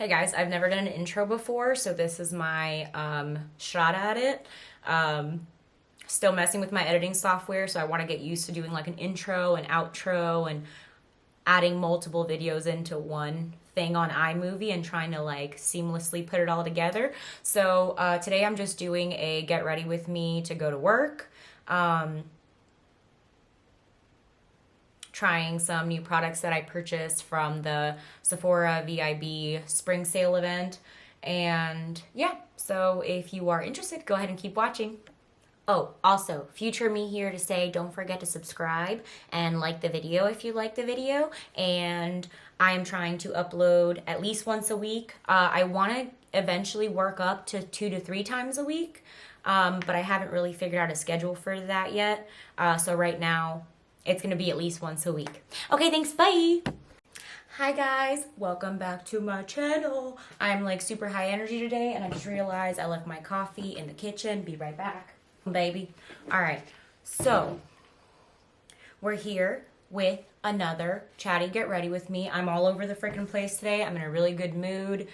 Hey guys, I've never done an intro before, so this is my shot at it. Still messing with my editing software, so I want to get used to doing like an intro and outro and adding multiple videos into one thing on iMovie and trying to like seamlessly put it all together. So today I'm just doing a get ready with me to go to work. Trying some new products that I purchased from the Sephora VIB spring sale event. And yeah, so if you are interested, go ahead and keep watching. Oh, also, future me here to say don't forget to subscribe and like the video if you like the video. And I am trying to upload at least once a week. I want to eventually work up to 2 to 3 times a week, but I haven't really figured out a schedule for that yet. So right now, it's going to be at least once a week. Okay, thanks, bye! Hi guys, welcome back to my channel. I'm like super high energy today and I just realized I left my coffee in the kitchen. Be right back, baby. Alright, so we're here with another chatty get ready with me. I'm all over the freaking place today. I'm in a really good mood.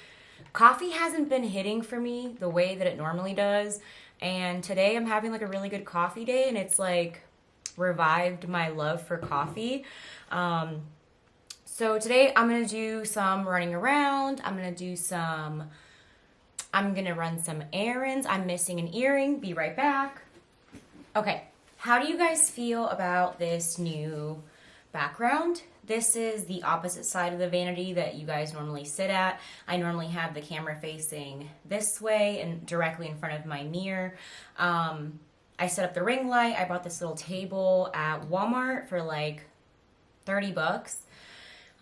Coffee hasn't been hitting for me the way that it normally does. And today I'm having like a really good coffee day and it's like revived my love for coffee. So today I'm going to do some running around. I'm going to run some errands. I'm missing an earring. Be right back. Okay. How do you guys feel about this new background? This is the opposite side of the vanity that you guys normally sit at. I normally have the camera facing this way and directly in front of my mirror. I set up the ring light. I bought this little table at Walmart for like 30 bucks.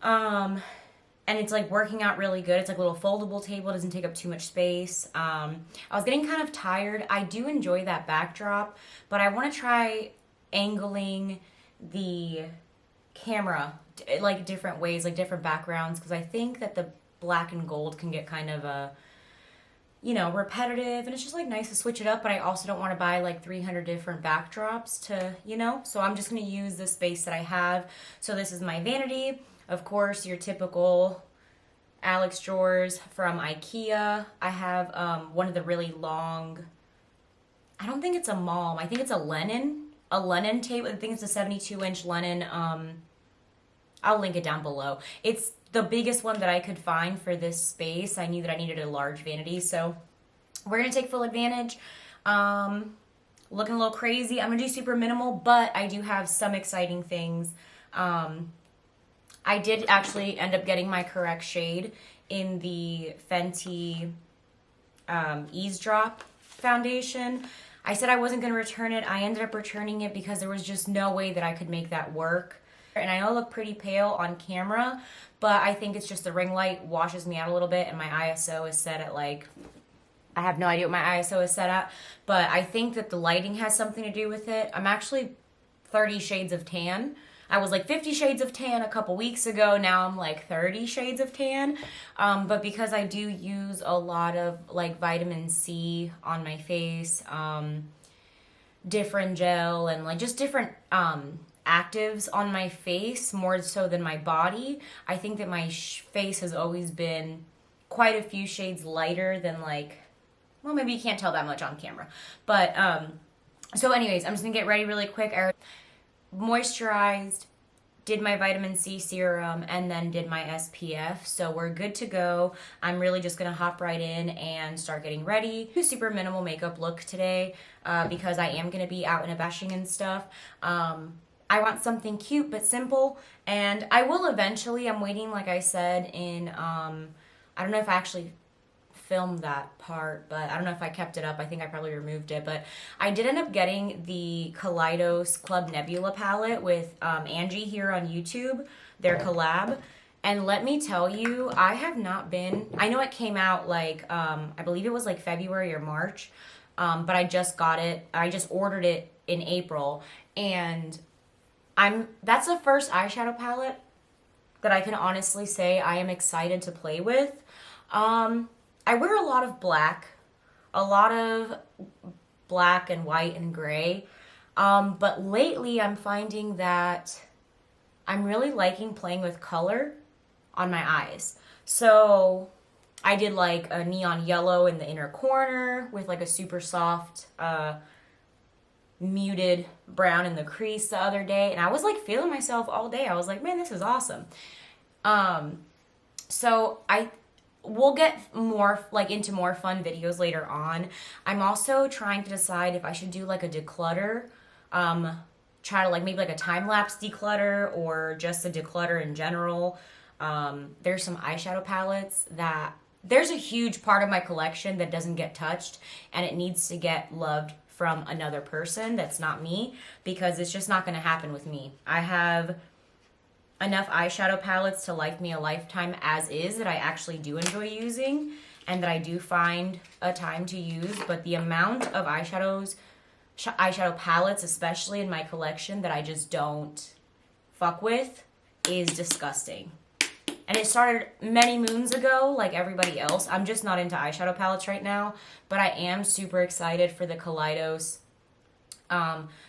And it's like working out really good. It's like a little foldable table. It doesn't take up too much space. I was getting kind of tired. I do enjoy that backdrop, but I want to try angling the camera like different ways, like different backgrounds, because I think that the black and gold can get kind of repetitive, and it's just like nice to switch it up, but I also don't want to buy like 300 different backdrops to, so I'm just going to use the space that I have. So this is my vanity. Of course, your typical Alex drawers from IKEA. I have one of the really long, I don't think it's a Malm, I think it's a Lennon table. I think it's a 72-inch Lennon. I'll link it down below. It's the biggest one that I could find for this space. I knew that I needed a large vanity, so we're going to take full advantage. Looking a little crazy. I'm going to do super minimal, but I do have some exciting things. I did actually end up getting my correct shade in the Fenty Eaze Drop foundation. I said I wasn't going to return it. I ended up returning it because there was just no way that I could make that work. And I know I look pretty pale on camera, but I think it's just the ring light washes me out a little bit, and my ISO is set at like, I have no idea what my ISO is set at, but I think that the lighting has something to do with it. I'm actually 30 shades of tan. I was like 50 shades of tan a couple weeks ago. Now I'm like 30 shades of tan. But because I do use a lot of like vitamin C on my face, different gel, and like just different actives on my face more so than my body. I think that my face has always been quite a few shades lighter than like, well, maybe you can't tell that much on camera. But so anyways, I'm just gonna get ready really quick. I moisturized, did my vitamin C serum, and then did my SPF. So we're good to go. I'm really just gonna hop right in and start getting ready. Do super minimal makeup look today because I am gonna be out and bashing and stuff. I want something cute but simple, and I will eventually. I'm waiting, like I said, in, I don't know if I actually filmed that part, but I don't know if I kept it up. I think I probably removed it, but I did end up getting the Kaleidos Club Nebula palette with Angie here on YouTube, their collab. And let me tell you, I have not been, I know it came out like, I believe it was like February or March, but I just got it, I just ordered it in April, and that's the first eyeshadow palette that I can honestly say I am excited to play with. I wear a lot of black and white and gray, but lately I'm finding that I'm really liking playing with color on my eyes. So I did like a neon yellow in the inner corner with like a super soft muted brown in the crease the other day, and I was like feeling myself all day. I was like, man, this is awesome. So we'll get more like into more fun videos later on. I'm also trying to decide if I should do like a declutter, try to like maybe like a time-lapse declutter or just a declutter in general. There's some eyeshadow palettes that there's a huge part of my collection that doesn't get touched, and it needs to get loved from another person that's not me, because it's just not going to happen with me. I have enough eyeshadow palettes to like me a lifetime as is that I actually do enjoy using and that I do find a time to use, but the amount of eyeshadow palettes, especially in my collection, that I just don't fuck with is disgusting. And it started many moons ago, like everybody else. I'm just not into eyeshadow palettes right now, but I am super excited for the Kaleidos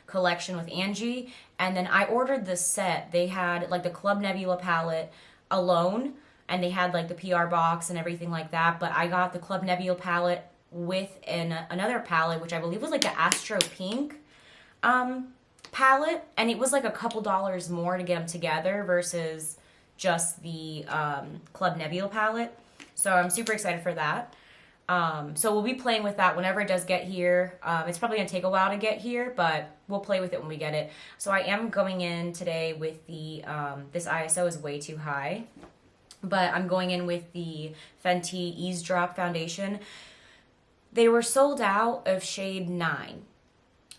collection with Angie. And then I ordered the set. They had like the Club Nebula palette alone, and they had like the PR box and everything like that. But I got the Club Nebula palette with another palette, which I believe was like the Astro Pink palette. And it was like a couple dollars more to get them together versus just the Club Nebula palette. So I'm super excited for that. So we'll be playing with that whenever it does get here. It's probably going to take a while to get here, but we'll play with it when we get it. So I am going in today with the, this ISO is way too high, but I'm going in with the Fenty Eaze Drop foundation. They were sold out of shade 9,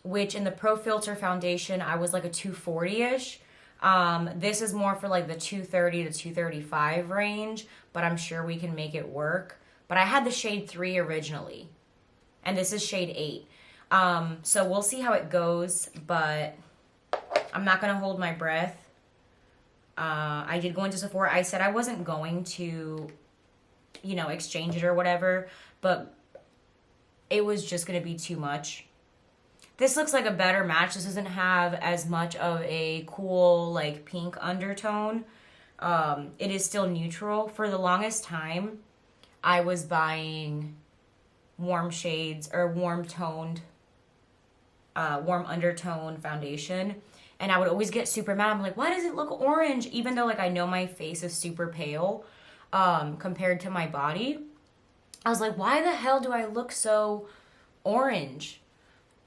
which in the Pro Filter foundation, I was like a 240-ish. This is more for like the 230 to 235 range, but I'm sure we can make it work. But I had the shade 3 originally, and this is shade 8. So we'll see how it goes, but I'm not going to hold my breath. I did go into Sephora. I said I wasn't going to, you know, exchange it or whatever, but it was just going to be too much. This looks like a better match. This doesn't have as much of a cool, like, pink undertone. It is still neutral. For the longest time, I was buying warm shades or warm undertone foundation, and I would always get super mad. I'm like, why does it look orange? Even though like I know my face is super pale compared to my body. I was like, why the hell do I look so orange?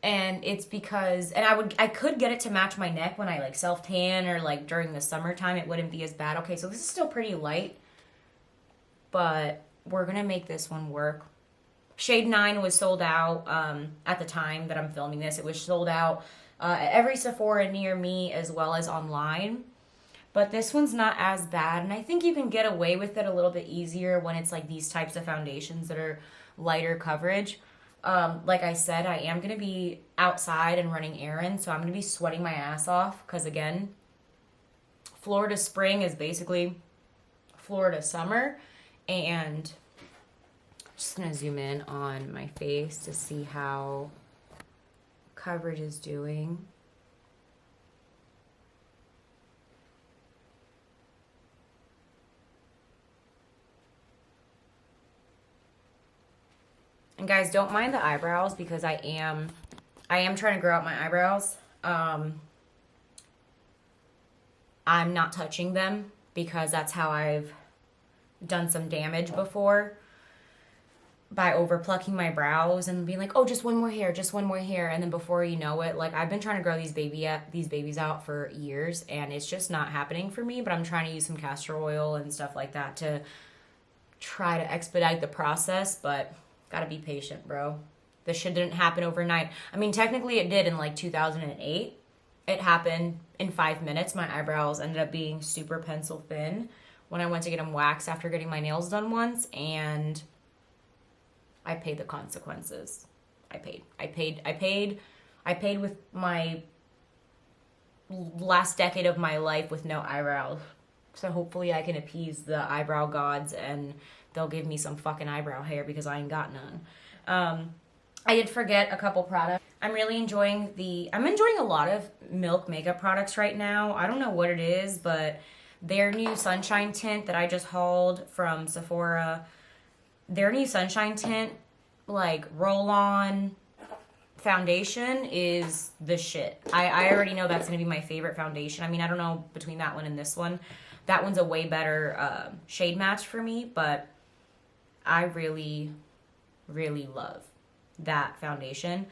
And it's because, and I could get it to match my neck when I like self tan or like during the summertime, it wouldn't be as bad. Okay, so this is still pretty light, but we're gonna make this one work. Shade 9 was sold out at the time that I'm filming this. It was sold out at every Sephora near me as well as online. But this one's not as bad, and I think you can get away with it a little bit easier when it's like these types of foundations that are lighter coverage. Like I said, I am going to be outside and running errands, so I'm going to be sweating my ass off because, again, Florida spring is basically Florida summer. And I'm just going to zoom in on my face to see how coverage is doing. And guys, don't mind the eyebrows because I am trying to grow out my eyebrows. I'm not touching them because that's how I've done some damage before, by over plucking my brows and being like, oh, just one more hair, just one more hair. And then before you know it, like I've been trying to grow these babies out for years, and it's just not happening for me. But I'm trying to use some castor oil and stuff like that to try to expedite the process, but gotta be patient, bro. This shit didn't happen overnight. I mean, technically it did in like 2008. It happened in 5 minutes. My eyebrows ended up being super pencil thin when I went to get them waxed after getting my nails done once, and I paid the consequences. I paid with my last decade of my life with no eyebrows. So hopefully I can appease the eyebrow gods and they'll give me some fucking eyebrow hair because I ain't got none. I did forget a couple products. I'm enjoying a lot of Milk makeup products right now. I don't know what it is, but their new Sunshine tint that I just hauled from Sephora, their new Sunshine Tint, like, roll-on foundation is the shit. I already know that's going to be my favorite foundation. I mean, I don't know between that one and this one. That one's a way better shade match for me, but I really, really love that foundation.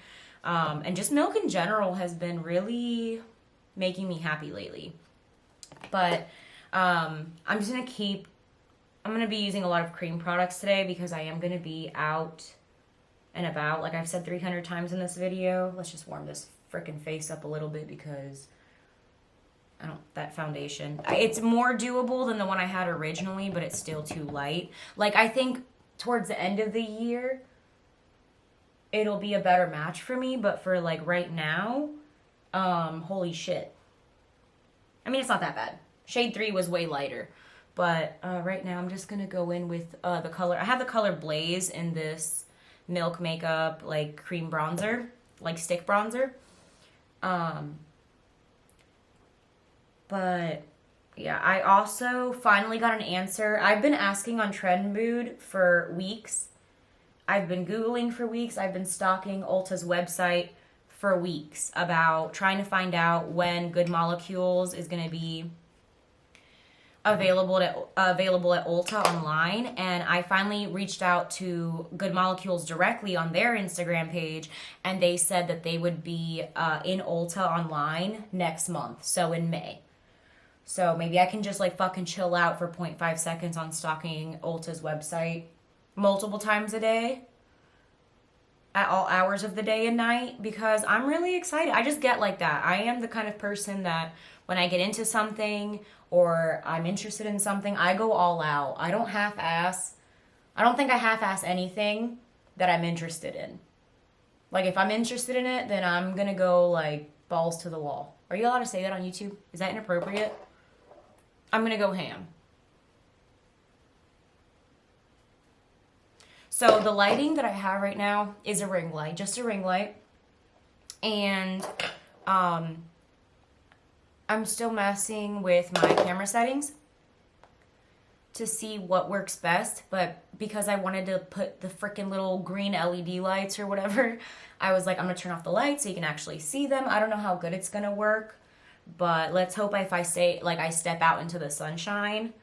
And just Milk in general has been really making me happy lately. But I'm just going to I'm going to be using a lot of cream products today because I am going to be out and about. Like I've said 300 times in this video. Let's just warm this freaking face up a little bit because that foundation, it's more doable than the one I had originally, but it's still too light. Like, I think towards the end of the year, it'll be a better match for me, but for, like, right now, holy shit. I mean, it's not that bad. Shade 3 was way lighter, but right now I'm just going to go in with the color. I have the color Blaze in this Milk Makeup, like, cream bronzer, like, stick bronzer. But, yeah, I also finally got an answer. I've been asking on Trendmood for weeks. I've been Googling for weeks. I've been stalking Ulta's website for weeks about trying to find out when Good Molecules is going to be available at Ulta online. And I finally reached out to Good Molecules directly on their Instagram page, and they said that they would be in Ulta online next month, so in May. So maybe I can just, like, fucking chill out for 0.5 seconds on stalking Ulta's website multiple times a day at all hours of the day and night because I'm really excited. I just get like that. I am the kind of person that when I get into something or I'm interested in something, I go all out. I don't half-ass. I don't think I half-ass anything that I'm interested in. Like, if I'm interested in it, then I'm going to go, like, balls to the wall. Are you allowed to say that on YouTube? Is that inappropriate? I'm going to go ham. So the lighting that I have right now is a ring light, just a ring light. And I'm still messing with my camera settings to see what works best. But because I wanted to put the freaking little green LED lights or whatever, I was like, I'm going to turn off the lights so you can actually see them. I don't know how good it's going to work. But let's hope if I step out into the sunshine,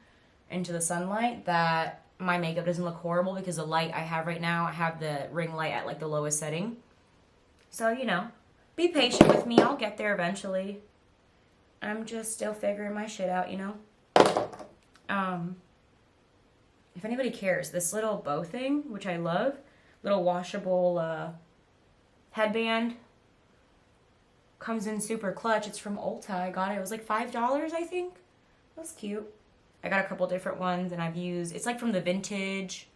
into the sunlight, that my makeup doesn't look horrible because the light I have right now, I have the ring light at, like, the lowest setting. So, you know, be patient with me. I'll get there eventually. I'm just still figuring my shit out, you know. If anybody cares, this little bow thing, which I love, little washable headband, comes in super clutch. It's from Ulta. I got it. It was like $5, I think. That's cute. I got a couple different ones, and I've used... It's like from the Vintage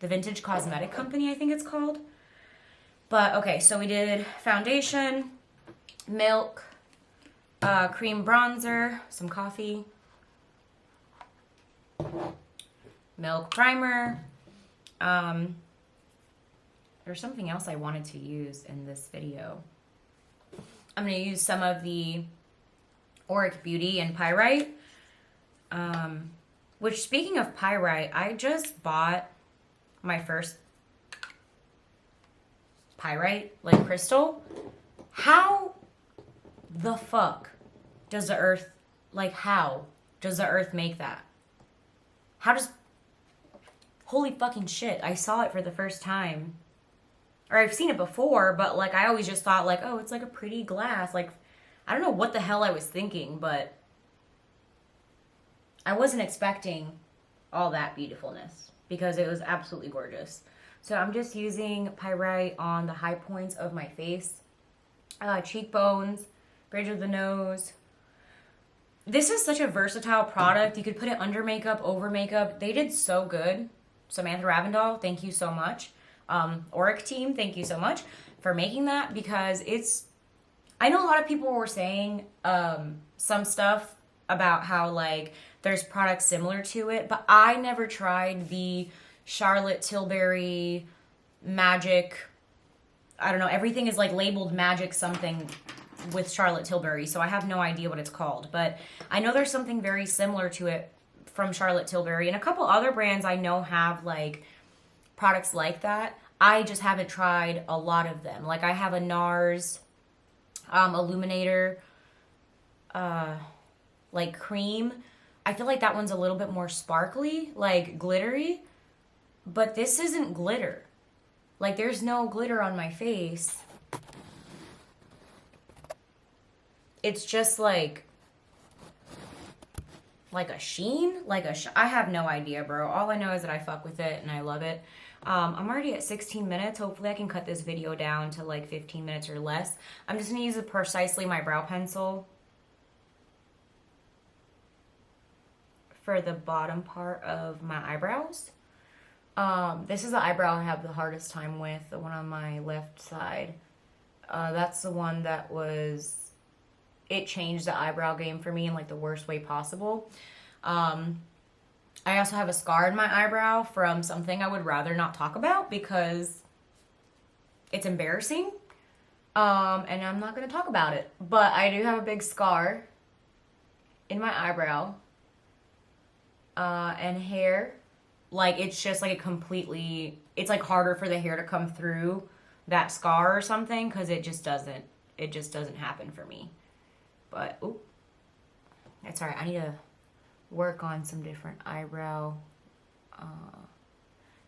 Cosmetic Company, I think it's called. But, okay, so we did foundation, Milk, cream bronzer, some coffee, Milk primer. There's something else I wanted to use in this video. I'm going to use some of the Auric Beauty and Pyrite. Which, speaking of Pyrite, I just bought my first Pyrite, like, crystal. How the fuck does the Earth, like, how does the Earth make that? How does... Holy fucking shit, I saw it for the first time. Or I've seen it before, but, like, I always just thought, like, oh, it's like a pretty glass. Like, I don't know what the hell I was thinking, but I wasn't expecting all that beautifulness because it was absolutely gorgeous. So I'm just using Pyrite on the high points of my face, cheekbones, bridge of the nose. This is such a versatile product. You could put it under makeup, over makeup. They did so good. Samantha Ravindall, thank you so much. Auric team, thank you so much for making that because it's... I know a lot of people were saying some stuff about how, like, there's products similar to it, but I never tried the Charlotte Tilbury Magic, I don't know, everything is, like, labeled Magic something with Charlotte Tilbury, so I have no idea what it's called, but I know there's something very similar to it from Charlotte Tilbury, and a couple other brands I know have, like, products like that. I just haven't tried a lot of them. Like I have a NARS illuminator like cream. I feel like that one's a little bit more sparkly, like glittery, but this isn't glitter. Like there's no glitter on my face. It's just like a sheen, I have no idea, bro. All I know is that I fuck with it and I love it. I'm already at 16 minutes. Hopefully I can cut this video down to like 15 minutes or less. I'm just gonna use Precisely my brow pencil for the bottom part of my eyebrows. This is the eyebrow I have the hardest time with, the one on my left side. That's the one that it changed the eyebrow game for me in like the worst way possible. I also have a scar in my eyebrow from something I would rather not talk about because it's embarrassing. And I'm not going to talk about it. But I do have a big scar in my eyebrow. And hair. Like, it's just like it's like harder for the hair to come through that scar or something because it just doesn't happen for me. But, ooh, that's all right. I need to work on some different eyebrow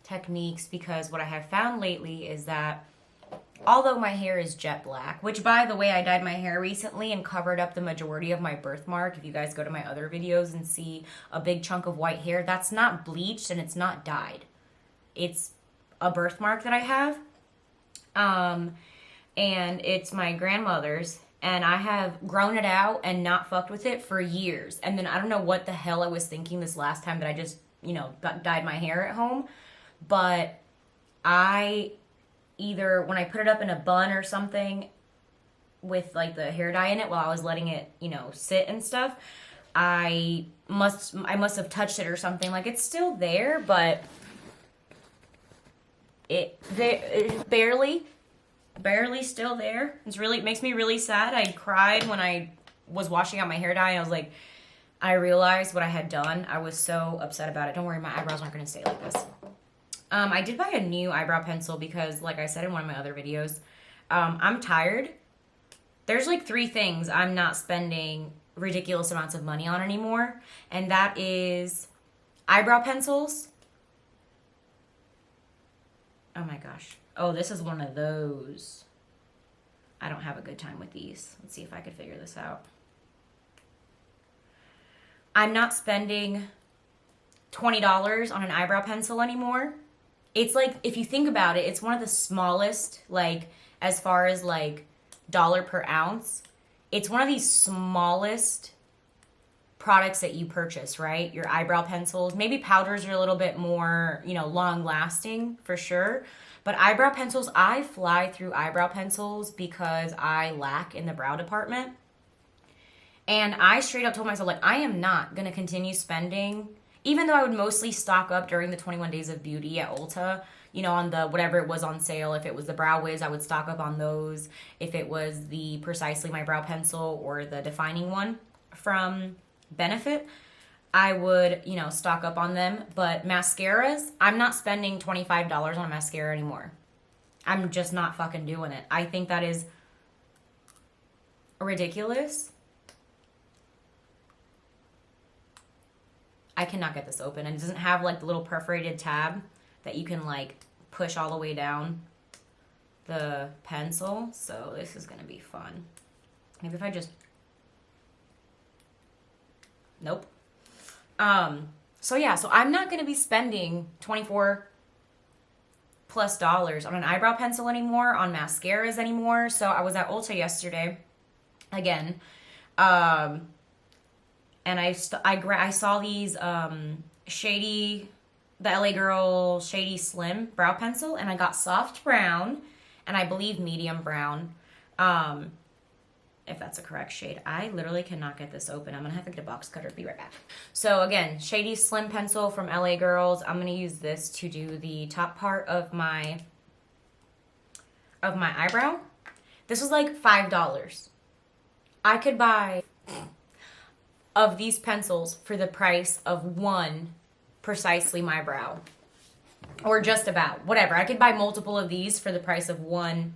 techniques because what I have found lately is that although my hair is jet black, which by the way, I dyed my hair recently and covered up the majority of my birthmark. If you guys go to my other videos and see a big chunk of white hair, that's not bleached and it's not dyed. It's a birthmark that I have. And it's my grandmother's. And I have grown it out and not fucked with it for years. And then I don't know what the hell I was thinking this last time that I just, dyed my hair at home. But I either, when I put it up in a bun or something with like the hair dye in it while I was letting it, sit and stuff, I must have touched it or something. Like it's still there, but it barely still there. It makes me really sad. I cried when I was washing out my hair dye. I was like, I realized what I had done. I was so upset about it. Don't worry, my eyebrows aren't going to stay like this. I did buy a new eyebrow pencil because, like I said in one of my other videos, I'm tired. There's like 3 things I'm not spending ridiculous amounts of money on anymore. And that is eyebrow pencils. Oh my gosh. Oh, this is one of those. I don't have a good time with these. Let's see if I could figure this out. I'm not spending $20 on an eyebrow pencil anymore. It's like, if you think about it, it's one of the smallest, like, as far as, like, dollar per ounce. It's one of these smallest products that you purchase, right? Your eyebrow pencils. Maybe powders are a little bit more, long lasting for sure. But eyebrow pencils, I fly through eyebrow pencils because I lack in the brow department. And I straight up told myself, like, I am not going to continue spending, even though I would mostly stock up during the 21 Days of Beauty at Ulta, on the whatever it was on sale. If it was the Brow Wiz, I would stock up on those. If it was the Precisely my brow pencil or the defining one from Benefit, I would, stock up on them. But mascaras, I'm not spending $25 on a mascara anymore. I'm just not fucking doing it. I think that is ridiculous. I cannot get this open. And it doesn't have like the little perforated tab that you can like push all the way down the pencil. So this is going to be fun. Maybe if I just... Nope. So yeah, so I'm not going to be spending $24+ on an eyebrow pencil anymore, on mascaras anymore. So I was at Ulta yesterday again. And I saw these, the LA Girl Shady Slim brow pencil, and I got soft brown, and I believe medium brown. If that's a correct shade. I literally cannot get this open. I'm going to have to get a box cutter. Be right back. So again, Shady Slim Pencil from LA Girls. I'm going to use this to do the top part of my eyebrow. This was like $5. I could buy of these pencils for the price of one Precisely my brow. Or just about, whatever. I could buy multiple of these for the price of one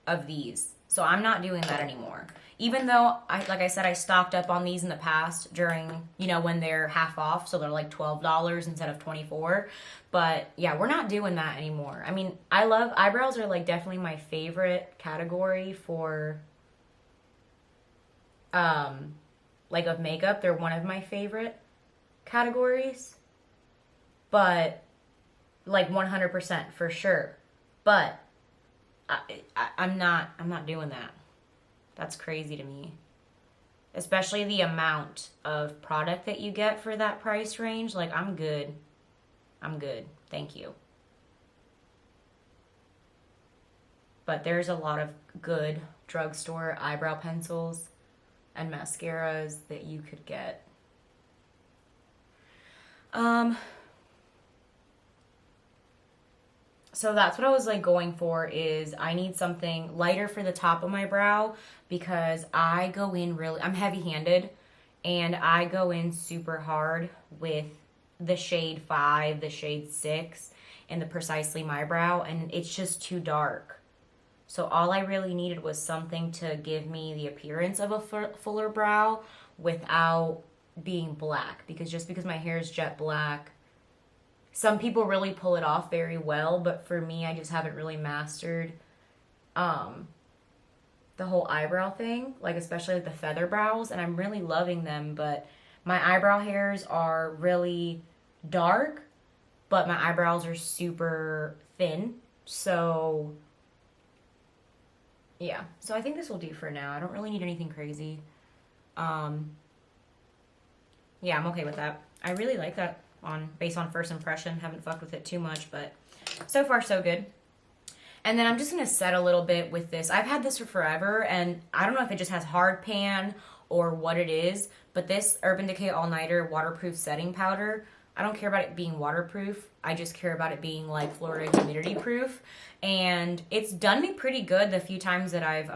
of these. So I'm not doing that anymore. Even though, like I said, I stocked up on these in the past during, you know, when they're half off. So they're like $12 instead of $24. But yeah, we're not doing that anymore. I mean, I love, eyebrows are like definitely my favorite category for, like of makeup. They're one of my favorite categories. But like 100% for sure. But I'm not doing that. That's crazy to me. Especially the amount of product that you get for that price range. Like, I'm good. I'm good. Thank you. But there's a lot of good drugstore eyebrow pencils and mascaras that you could get. So that's what I was like going for, is I need something lighter for the top of my brow because I go in really, I'm heavy-handed and I go in super hard with the shade 5, the shade 6, and the Precisely My Brow, and it's just too dark. So all I really needed was something to give me the appearance of a fuller brow without being black, because just because my hair is jet black, some people really pull it off very well, but for me, I just haven't really mastered the whole eyebrow thing, like especially like the feather brows, and I'm really loving them, but my eyebrow hairs are really dark, but my eyebrows are super thin, so yeah. So I think this will do for now. I don't really need anything crazy. Yeah, I'm okay with that. I really like that based on first impression. Haven't fucked with it too much, but so far so good. And then I'm just going to set a little bit with this. I've had this for forever, and I don't know if it just has hard pan or what it is, but this Urban Decay All Nighter Waterproof Setting Powder, I don't care about it being waterproof. I just care about it being like Florida humidity proof. And it's done me pretty good the few times that I've,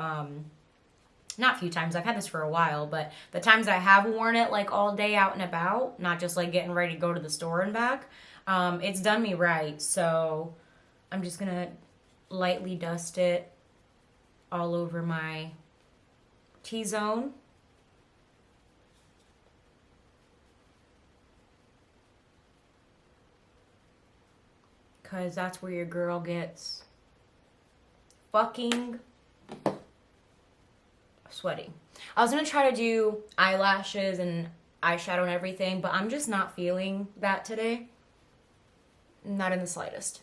not few times, I've had this for a while, but the times I have worn it like all day out and about, not just like getting ready to go to the store and back, it's done me right. So I'm just going to lightly dust it all over my T-zone. Because that's where your girl gets fucking sweaty. I was going to try to do eyelashes and eyeshadow and everything, but I'm just not feeling that today. Not in the slightest.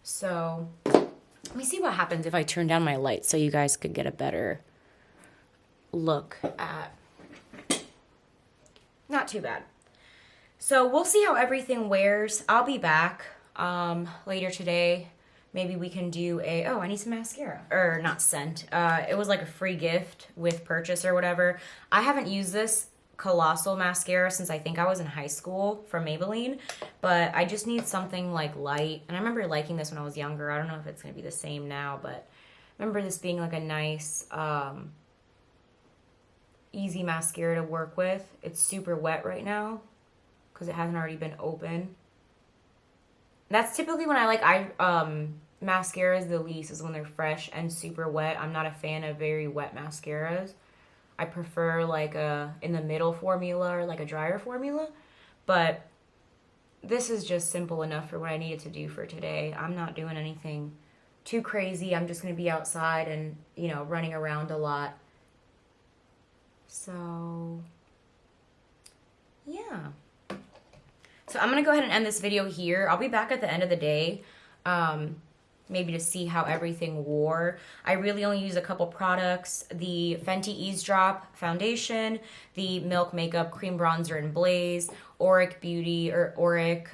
So, let me see what happens if I turn down my lights so you guys could get a better look at. Not too bad. So, we'll see how everything wears. I'll be back later today. Maybe we can do oh, I need some mascara. Or not scent. It was like a free gift with purchase or whatever. I haven't used this Colossal mascara since I think I was in high school from Maybelline. But I just need something like light. And I remember liking this when I was younger. I don't know if it's going to be the same now. But I remember this being like a nice, easy mascara to work with. It's super wet right now because it hasn't already been open. That's typically when I like mascaras the least, is when they're fresh and super wet. I'm not a fan of very wet mascaras. I prefer like a in the middle formula or like a drier formula. But this is just simple enough for what I needed to do for today. I'm not doing anything too crazy. I'm just going to be outside and, you know, running around a lot. So, yeah. So I'm going to go ahead and end this video here. I'll be back at the end of the day, maybe to see how everything wore. I really only use a couple products. The Fenty Eaze Drop Foundation, the Milk Makeup Cream Bronzer in Blaze, Auric Beauty, or Auric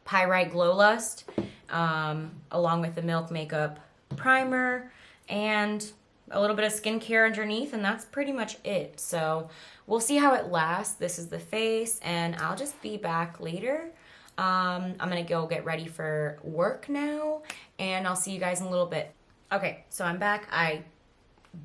Pyrite Glow Lust, along with the Milk Makeup Primer, and a little bit of skincare underneath, and that's pretty much it. So we'll see how it lasts. This is the face, and I'll just be back later. I'm gonna go get ready for work now, and I'll see you guys in a little bit. Okay, so I'm back. I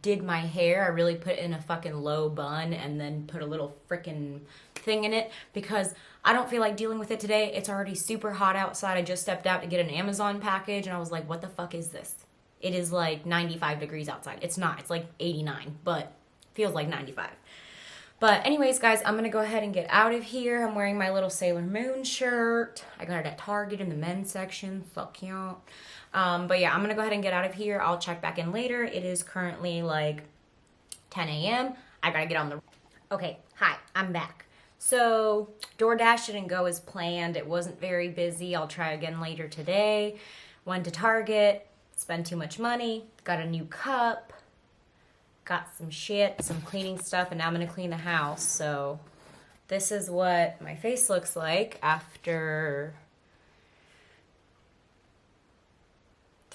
did my hair, I really put it in a fucking low bun and then put a little freaking thing in it because I don't feel like dealing with it today. It's already super hot outside. I just stepped out to get an Amazon package and I was like, what the fuck is this? It is like 95 degrees outside. It's not. It's like 89, but feels like 95. But anyways, guys, I'm going to go ahead and get out of here. I'm wearing my little Sailor Moon shirt. I got it at Target in the men's section. Fuck yeah. But yeah, I'm going to go ahead and get out of here. I'll check back in later. It is currently like 10 a.m. I got to get on the... Okay, hi, I'm back. So DoorDash didn't go as planned. It wasn't very busy. I'll try again later today. Went to Target, spent too much money, got a new cup, got some shit, some cleaning stuff, and now I'm going to clean the house. So this is what my face looks like after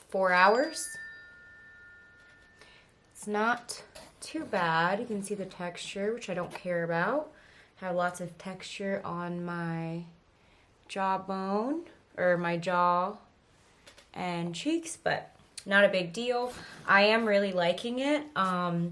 4 hours. It's not too bad. You can see the texture, which I don't care about. Have lots of texture on my jawbone, or my jaw and cheeks, but not a big deal. I am really liking it. I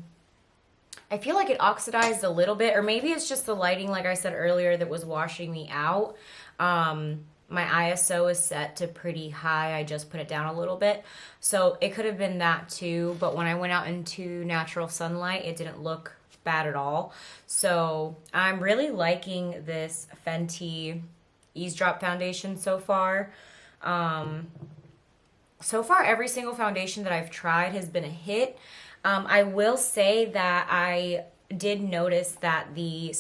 feel like it oxidized a little bit, or maybe it's just the lighting, like I said earlier, that was washing me out. My ISO is set to pretty high. I just put it down a little bit. So it could have been that too, but when I went out into natural sunlight, it didn't look bad at all. So I'm really liking this Fenty Eaze Drop foundation so far. So far, every single foundation that I've tried has been a hit. I will say that I did notice that the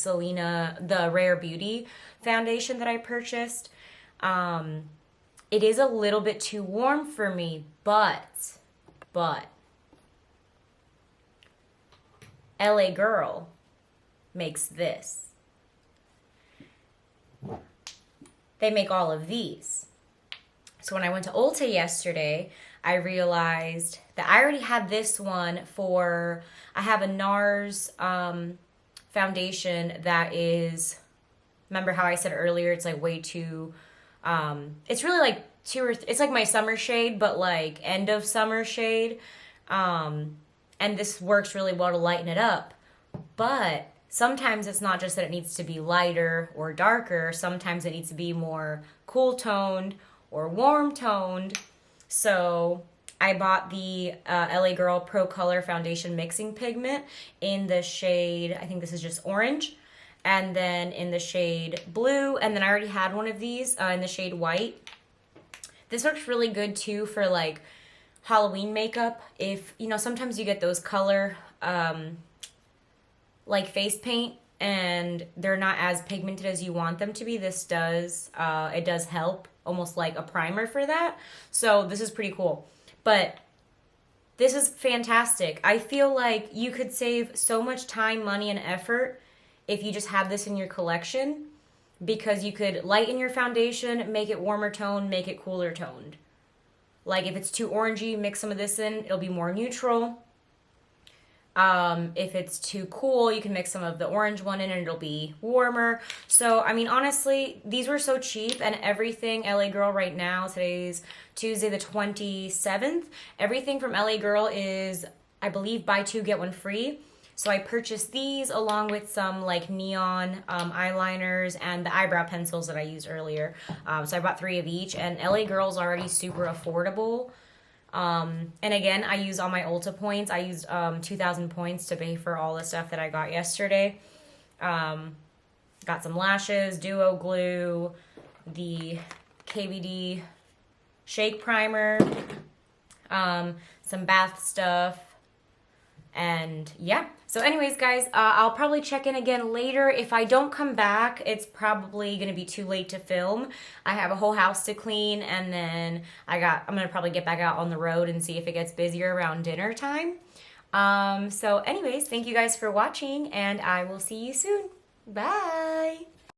Rare Beauty foundation that I purchased, it is a little bit too warm for me, but LA Girl makes this. They make all of these. So when I went to Ulta yesterday, I realized that I already had this one for, I have a NARS foundation that is, remember how I said earlier, it's like way too, it's really like it's like my summer shade, but like end of summer shade. And this works really well to lighten it up. But sometimes it's not just that it needs to be lighter or darker. Sometimes it needs to be more cool toned or warm toned. So I bought the LA Girl Pro Color Foundation Mixing Pigment in the shade, I think this is just orange, and then in the shade blue, and then I already had one of these in the shade white. This works really good too for like Halloween makeup. If, you know, sometimes you get those color like face paint and they're not as pigmented as you want them to be. This does, it does help, almost like a primer for that. So this is pretty cool. But this is fantastic. I feel like you could save so much time, money, and effort if you just have this in your collection, because you could lighten your foundation, make it warmer toned, make it cooler toned. Like if it's too orangey, mix some of this in, it'll be more neutral. If it's too cool, you can mix some of the orange one in and it'll be warmer. So, I mean, honestly, these were so cheap, and everything LA Girl right now, today's Tuesday the 27th, everything from LA Girl is, I believe, buy two, get one free. So I purchased these along with some like neon eyeliners and the eyebrow pencils that I used earlier. So I bought 3 of each, and LA Girl's already super affordable. And again, I used all my Ulta points. I used 2,000 points to pay for all the stuff that I got yesterday. Got some lashes, duo glue, the KVD shake primer, some bath stuff, and yeah. So anyways, guys, I'll probably check in again later. If I don't come back, it's probably going to be too late to film. I have a whole house to clean, and then I'm going to probably get back out on the road and see if it gets busier around dinner time. So anyways, thank you guys for watching, and I will see you soon. Bye!